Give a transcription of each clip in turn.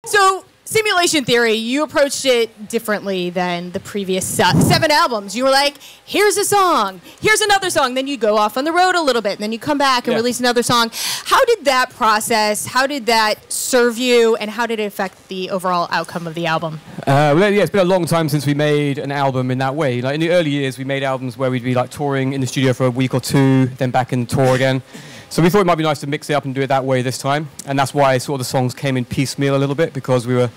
So, Simulation Theory, you approached it differently than the previous 7 albums. You were like, here's a song, here's another song, then you go off on the road a little bit, and then you come back and release another song. How did that process, how did that serve you, and how did it affect the overall outcome of the album? Well, yeah, it's been a long time since we made an album in that way. Like in the early years, we made albums where we'd be like touring in the studio for a week or two, then back in tour again. So we thought it might be nice to mix it up and do it that way this time. And that's why sort of the songs came in piecemeal a little bit, because we were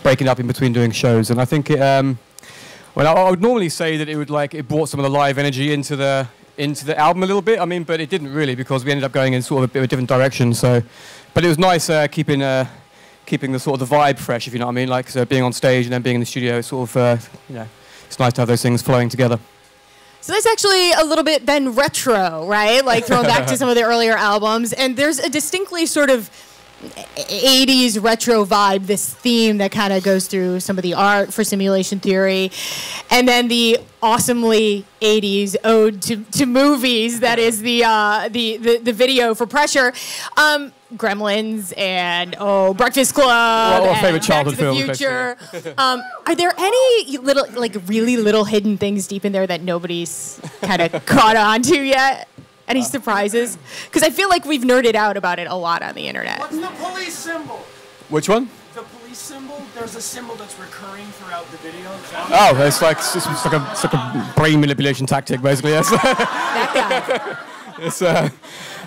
breaking up in between doing shows. And I think it, well, I would normally say that it brought some of the live energy into the album a little bit. I mean, but it didn't really, because we ended up going in sort of a bit of a different direction. So, but it was nice keeping the sort of the vibe fresh, if you know what I mean. Like, so being on stage and then being in the studio, it's sort of, you know, it's nice to have those things flowing together. So that's actually a little bit then retro, right? Like throwing back to some of the earlier albums. And there's a distinctly sort of 80s retro vibe, this theme that kind of goes through some of the art for Simulation Theory. And then the awesomely 80s ode to movies that is the video for Pressure. Gremlins and Breakfast Club. Well, our favorite childhood Back to the Future. Are there any little, like, really little hidden things deep in there that nobody's kind of caught on to yet? Any surprises? Because I feel like we've nerded out about it a lot on the internet. What's the police symbol? Which one? The police symbol. There's a symbol that's recurring throughout the video. Oh, it's like a brain manipulation tactic, basically. Yes. That guy. It's, yeah,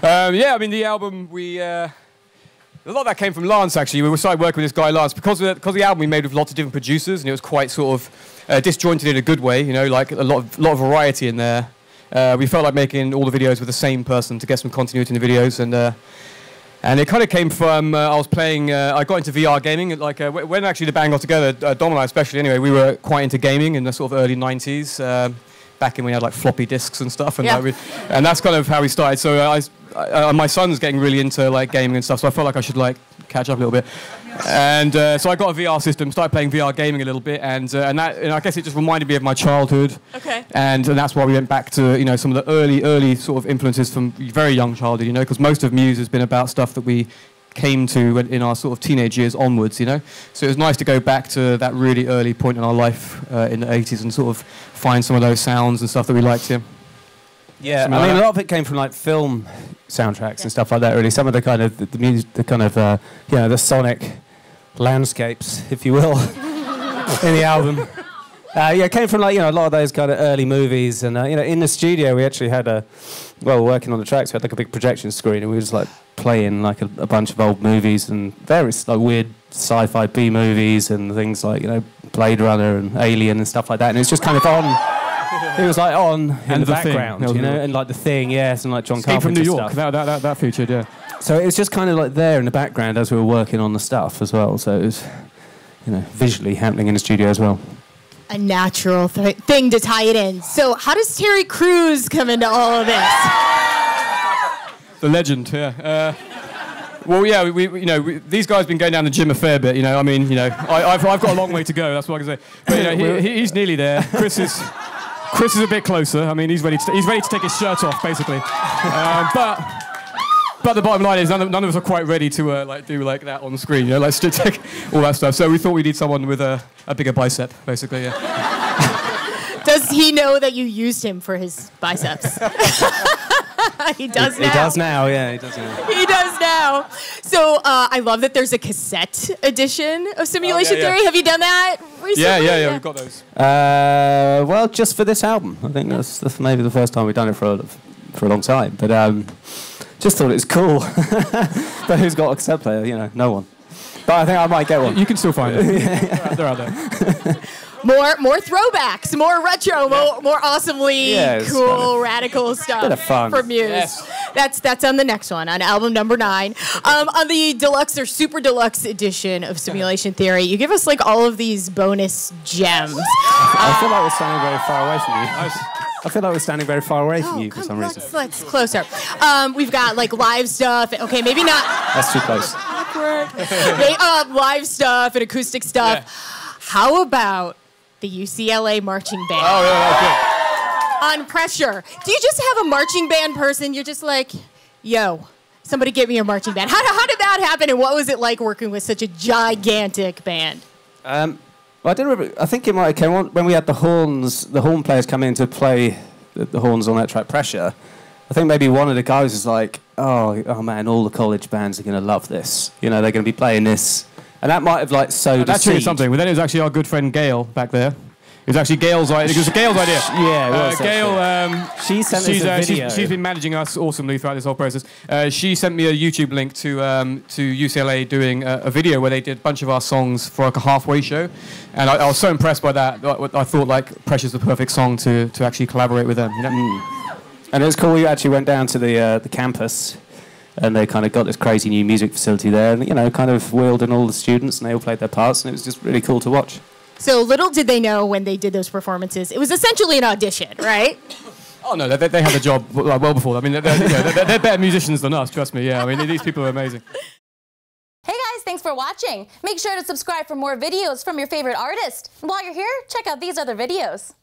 I mean, the album, a lot of that came from Lance, actually. We started working with this guy, Lance, because the album we made with lots of different producers, and it was quite sort of disjointed in a good way, you know, like a lot of variety in there. We felt like making all the videos with the same person to get some continuity in the videos, and it kind of came from, I got into VR gaming, like when actually the band got together, Dom and I especially anyway, we were quite into gaming in the sort of early 90s, back in when we had like floppy disks and stuff, and, and that's kind of how we started. So my son's getting really into like gaming and stuff, so I felt like I should like catch up a little bit. And so I got a VR system, started playing VR gaming a little bit, and I guess it just reminded me of my childhood. Okay. And that's why we went back to, you know, some of the early sort of influences from very young childhood, you know, because most of Muse has been about stuff that we came to in our sort of teenage years onwards, you know. So it was nice to go back to that really early point in our life in the 80s and sort of find some of those sounds and stuff that we liked here. Yeah, I mean, a lot of it came from like film soundtracks and stuff like that. Really, some of the kind of the music, the kind of you know, the sonic landscapes, if you will, in the album. Yeah, it came from like, you know, a lot of those kind of early movies, and you know, in the studio we actually had working on the tracks, we had like a big projection screen, and we were just like playing like a bunch of old movies and various like weird sci-fi B movies and things like, you know, Blade Runner and Alien and stuff like that, and it's just kind of on. It was like on in the background, you know, and like The Thing, yes, and like John Carpenter from New York, stuff. that featured, yeah. So it was just kind of like there in the background as we were working on the stuff as well. So it was, you know, visually happening in the studio as well. A natural thing to tie it in. So how does Terry Crews come into all of this? The legend, yeah. Well, yeah, these guys have been going down the gym a fair bit, you know. I mean, you know, I've got a long way to go. That's what I can say. But you know, he's nearly there. Chris is a bit closer. I mean, he's ready to take his shirt off, basically. But the bottom line is none of us are quite ready to like do like that on the screen. You know, like to take all that stuff. So we thought we need someone with a bigger bicep, basically. Yeah. Does he know that you used him for his biceps? He does now. He does now, yeah, he does now. He does now. So I love that there's a cassette edition of Simulation Theory. Have you done that recently? Yeah, we've got those. Well, just for this album. I think that's maybe the first time we've done it for a long time. But just thought it was cool. But who's got a cassette player? You know, no one. But I think I might get one. You can still find it. They're out there. More throwbacks, more retro, more awesomely cool, kind of radical stuff bit of fun. for Muse. Yes. That's on the next one, on album number 9. On the deluxe or super deluxe edition of Simulation Theory, you give us like all of these bonus gems. I feel like we're standing very far away from you. I feel like we're standing very far away from you for some reason. Let's closer. We've got like live stuff. Okay, maybe not. That's too close. Awkward. Live stuff and acoustic stuff. Yeah. How about the UCLA marching band? Oh, yeah, On Pressure. Do you just have a marching band person? You're just like, yo, Somebody get me a marching band. How did that happen, and what was it like working with such a gigantic band? Well, I don't remember. I think it might have came on when we had the horn players come in to play the horns on that track, Pressure. I think maybe one of the guys was like, oh man, all the college bands are going to love this. You know, they're going to be playing this. And that might have like sowed a seed. Something. But then it was actually our good friend Gail back there. It was actually Gail's idea. It was Gail's idea. Yeah, it was. Gail, she sent us a video. She's been managing us awesomely throughout this whole process. She sent me a YouTube link to UCLA doing a video where they did a bunch of our songs for like a halfway show, and I was so impressed by that. I thought like Pressure's the perfect song to actually collaborate with them. You know? And it was cool. We actually went down to the campus, and they kind of got this crazy new music facility there, and you know, kind of wheeled in all the students, and they all played their parts, and it was just really cool to watch. So little did they know when they did those performances, it was essentially an audition, right? Oh no, they had a job well before. I mean, they're better musicians than us. Trust me. Yeah, I mean, these people are amazing. Hey guys, thanks for watching. Make sure to subscribe for more videos from your favorite artist. And while you're here, check out these other videos.